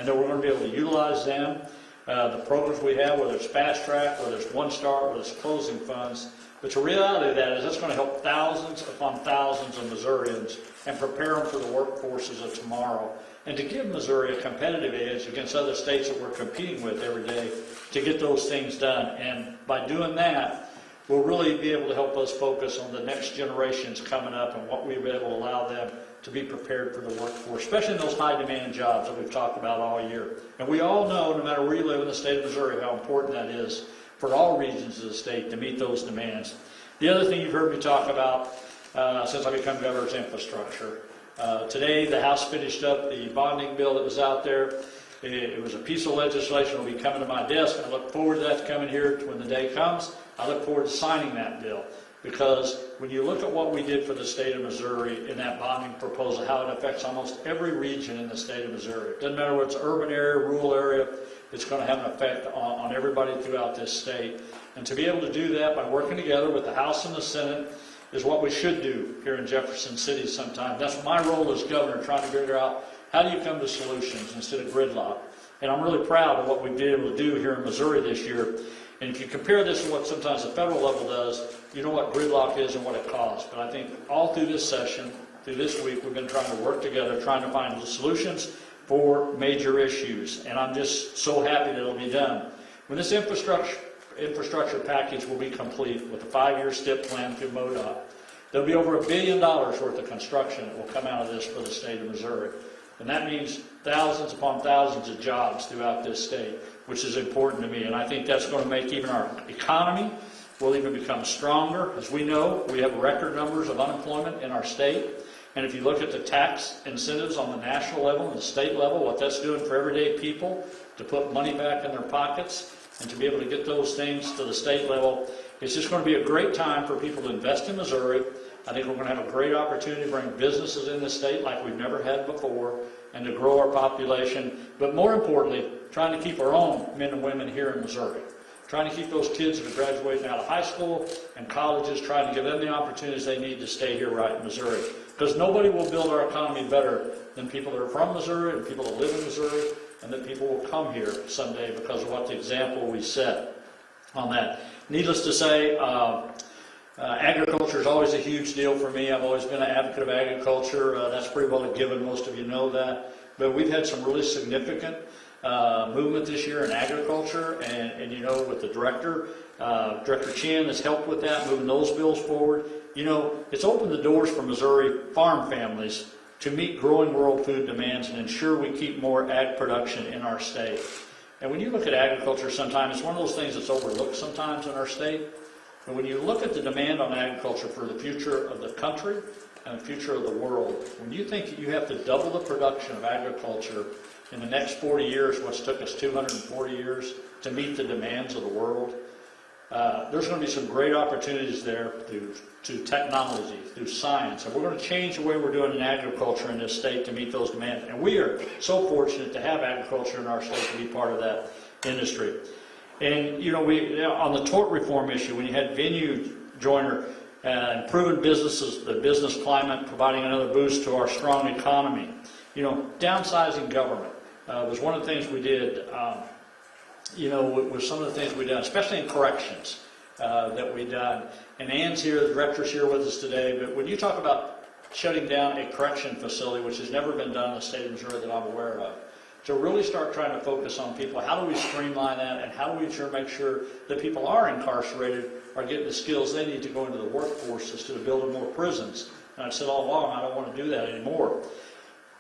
and that we're going to be able to utilize them. The programs we have, whether it's fast track, whether it's One Start, whether it's closing funds. But the reality of that is that's going to help thousands upon thousands of Missourians and prepare them for the workforces of tomorrow, and to give Missouri a competitive edge against other states that we're competing with every day to get those things done. And by doing that, we'll really be able to help us focus on the next generations coming up and what we'll be able to allow them to be prepared for the workforce, especially in those high-demand jobs that we've talked about all year. And we all know, no matter where you live in the state of Missouri, how important that is for all regions of the state to meet those demands. The other thing you've heard me talk about since I became governor is infrastructure. Today, the House finished up the bonding bill that was out there. It was a piece of legislation that will be coming to my desk. I look forward to that coming here when the day comes. I look forward to signing that bill, because when you look at what we did for the state of Missouri in that bonding proposal, how it affects almost every region in the state of Missouri. It doesn't matter whether it's an urban area, rural area, it's going to have an effect on everybody throughout this state. And to be able to do that by working together with the House and the Senate is what we should do here in Jefferson City sometime. That's my role as governor, trying to figure out how do you come to solutions instead of gridlock. And I'm really proud of what we've been able to do here in Missouri this year. And if you compare this to what sometimes the federal level does, you know what gridlock is and what it costs. But I think all through this session, through this week, we've been trying to work together, trying to find the solutions for major issues. And I'm just so happy that it'll be done. When this infrastructure package will be complete with a 5-year STIP plan through MoDOT, there'll be over $1 billion worth of construction that will come out of this for the state of Missouri. And that means thousands upon thousands of jobs throughout this state, which is important to me. And I think that's going to make even our economy will even become stronger. As we know, we have record numbers of unemployment in our state. And if you look at the tax incentives on the national level and the state level, what that's doing for everyday people to put money back in their pockets and to be able to get those things to the state level, it's just going to be a great time for people to invest in Missouri. I think we're going to have a great opportunity to bring businesses in the state like we've never had before, and to grow our population. But more importantly, trying to keep our own men and women here in Missouri. Trying to keep those kids that are graduating out of high school and colleges, trying to give them the opportunities they need to stay here right in Missouri. Because nobody will build our economy better than people that are from Missouri and people that live in Missouri, and that people will come here someday because of what the example we set on that. Needless to say, agriculture is always a huge deal for me. I've always been an advocate of agriculture. That's pretty well a given. Most of you know that. But we've had some really significant movement this year in agriculture, and you know, with the Director Chin has helped with that, moving those bills forward. You know, it's opened the doors for Missouri farm families to meet growing world food demands and ensure we keep more ag production in our state. And when you look at agriculture sometimes, it's one of those things that's overlooked sometimes in our state. And when you look at the demand on agriculture for the future of the country and the future of the world, when you think that you have to double the production of agriculture in the next 40 years, what's took us 240 years to meet the demands of the world, there's going to be some great opportunities there through technology, through science. And we're going to change the way we're doing in agriculture in this state to meet those demands. And we are so fortunate to have agriculture in our state to be part of that industry. And, you know, on the tort reform issue, when you had Venue Joiner improving businesses, the business climate, providing another boost to our strong economy, you know, downsizing government was one of the things we did, you know, with some of the things we done, especially in corrections that we done. And Ann's here, the director's here with us today, but when you talk about shutting down a correction facility, which has never been done in the state of Missouri that I'm aware of, to really start trying to focus on people, how do we streamline that, and how do we make sure that people are incarcerated are getting the skills they need to go into the workforce instead of building more prisons. And I've said all along, I don't want to do that anymore.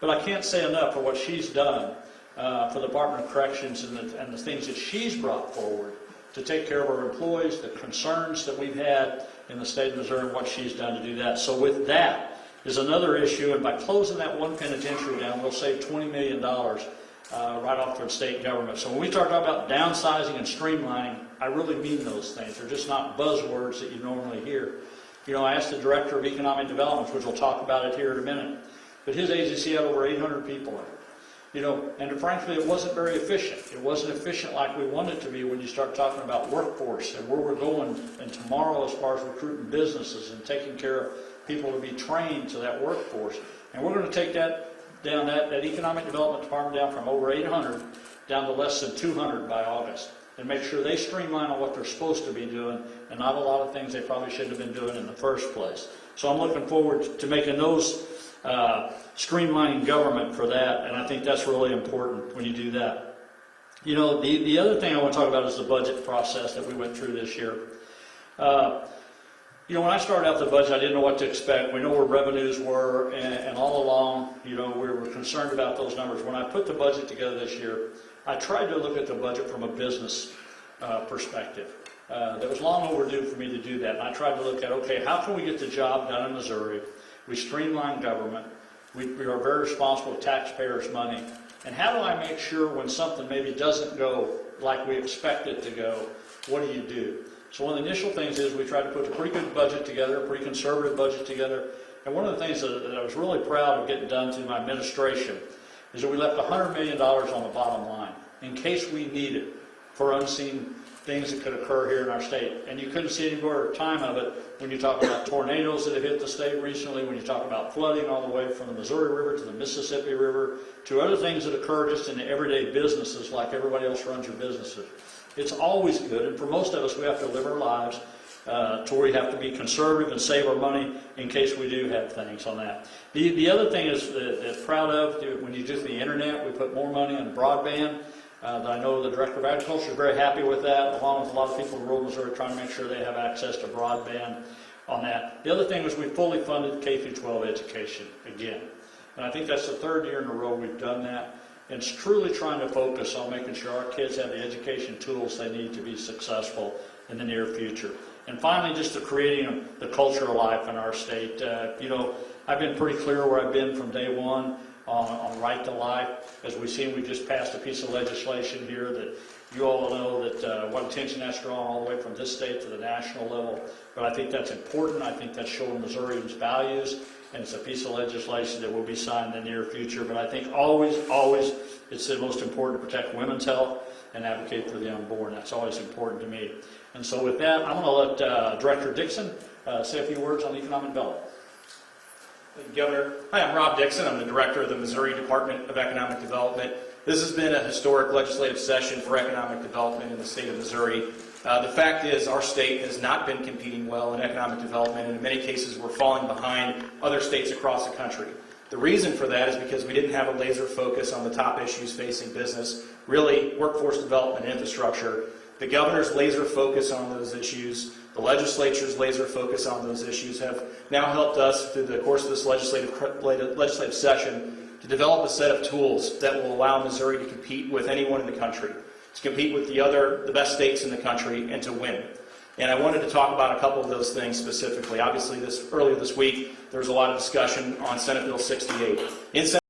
But I can't say enough for what she's done for the Department of Corrections and the things that she's brought forward to take care of our employees, the concerns that we've had in the state of Missouri, and what she's done to do that. So with that is another issue, and by closing that one penitentiary down, we'll save $20 million right off for the state government. So when we start talking about downsizing and streamlining, I really mean those things. They're just not buzzwords that you normally hear. You know, I asked the Director of Economic Development, which we'll talk about it here in a minute, but his agency had over 800 people in it. You know, and frankly, it wasn't very efficient. It wasn't efficient like we want it to be when you start talking about workforce and where we're going and tomorrow as far as recruiting businesses and taking care of people to be trained to that workforce. And we're going to take that down that economic development department down from over 800 down to less than 200 by August, and make sure they streamline on what they're supposed to be doing and not a lot of things they probably shouldn't have been doing in the first place. So I'm looking forward to making those streamlining government for that, and I think that's really important when you do that. You know, the other thing I want to talk about is the budget process that we went through this year. You know, when I started out the budget, I didn't know what to expect. We know where revenues were, and all along, you know, we were concerned about those numbers. When I put the budget together this year, I tried to look at the budget from a business perspective. That was long overdue for me to do that. And I tried to look at, okay, how can we get the job done in Missouri? We streamline government. We are very responsible with taxpayers' money. And how do I make sure when something maybe doesn't go like we expect it to go, what do you do? So one of the initial things is we tried to put a pretty good budget together, a pretty conservative budget together. And one of the things that I was really proud of getting done to my administration is that we left $100 million on the bottom line in case we need it for unseen things that could occur here in our state. And you couldn't see any more time of it when you talk about tornadoes that have hit the state recently, when you talk about flooding all the way from the Missouri River to the Mississippi River, to other things that occur just in the everyday businesses like everybody else runs your businesses. It's always good, and for most of us, we have to live our lives to where we have to be conservative and save our money in case we do have things on that. The other thing is that proud of, when you do the internet, we put more money on broadband. I know the Director of Agriculture is very happy with that, along with a lot of people in rural Missouri trying to make sure they have access to broadband on that. The other thing was we fully funded K-12 education again. And I think that's the third year in a row we've done that. And it's truly trying to focus on making sure our kids have the education tools they need to be successful in the near future. And finally, just creating the culture of life in our state. You know, I've been pretty clear where I've been from day one on right to life. As we've seen, we just passed a piece of legislation here that you all know that what attention that's drawn all the way from this state to the national level. But I think that's important. I think that's showing Missourians' values. And it's a piece of legislation that will be signed in the near future. But I think always, it's the most important to protect women's health and advocate for the unborn. That's always important to me. And so with that, I'm going to let Director Dixon say a few words on economic development. Thank you, Governor. Hi, I'm Rob Dixon. I'm the Director of the Missouri Department of Economic Development. This has been a historic legislative session for economic development in the state of Missouri. The fact is our state has not been competing well in economic development, and in many cases we're falling behind other states across the country. The reason for that is because we didn't have a laser focus on the top issues facing business, really workforce development and infrastructure. The governor's laser focus on those issues, the legislature's laser focus on those issues have now helped us through the course of this legislative session to develop a set of tools that will allow Missouri to compete with anyone in the country, to compete with the best states in the country, and to win. And I wanted to talk about a couple of those things specifically. Obviously, earlier this week, there was a lot of discussion on Senate Bill 68.